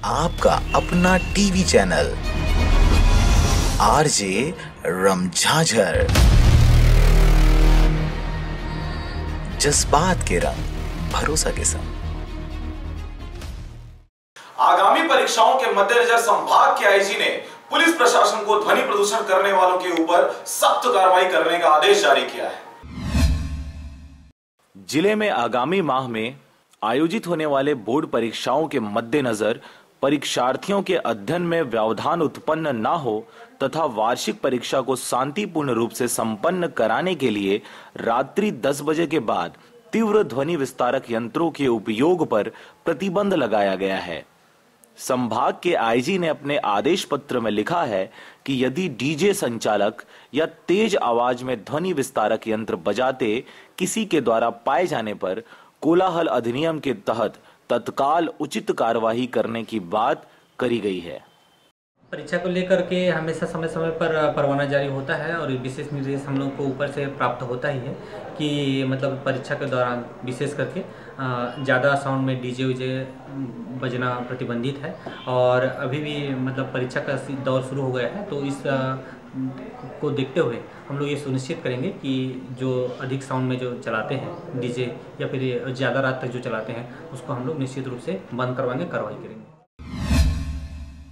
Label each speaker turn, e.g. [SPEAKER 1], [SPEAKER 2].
[SPEAKER 1] आपका अपना TV channel RJ रमझाझर, जज्बात के रंग भरोसा के संग।
[SPEAKER 2] आगामी परीक्षाओं के मद्देनजर संभाग के आईजी ने पुलिस प्रशासन को ध्वनि प्रदूषण करने वालों के ऊपर सख्त कार्रवाई करने का आदेश जारी किया है।
[SPEAKER 3] जिले में आगामी माह में आयोजित होने वाले बोर्ड परीक्षाओं के मद्देनजर परीक्षार्थियों के अध्ययन में व्यवधान उत्पन्न न हो तथा वार्षिक परीक्षा को शांतिपूर्ण रूप से संपन्न कराने के लिए रात्रि 10 बजे के बाद तीव्र ध्वनि विस्तारक यंत्रों के उपयोग पर प्रतिबंध लगाया गया है। संभाग के आईजी ने अपने आदेश पत्र में लिखा है कि यदि डीजे संचालक या तेज आवाज में ध्वनि विस्तारक यंत्र बजाते किसी के द्वारा पाए जाने पर कोलाहल अधिनियम के तहत तत्काल उचित कार्यवाही करने की बात करी गई है।
[SPEAKER 4] परीक्षा को लेकर के हमेशा समय समय पर परवाना जारी होता है और विशेष निर्देश हम लोग को ऊपर से प्राप्त होता ही है कि मतलब परीक्षा के दौरान विशेष करके ज़्यादा साउंड में डीजे वीजे बजना प्रतिबंधित है। और अभी भी मतलब परीक्षा का दौर शुरू हो गया है, तो इस को देखते हुए हम लोग ये सुनिश्चित करेंगे कि जो अधिक साउंड में जो चलाते हैं डीजे या फिर ज़्यादा रात तक जो चलाते हैं उसको हम लोग निश्चित रूप से बंद करवाएंगे, कार्रवाई करेंगे।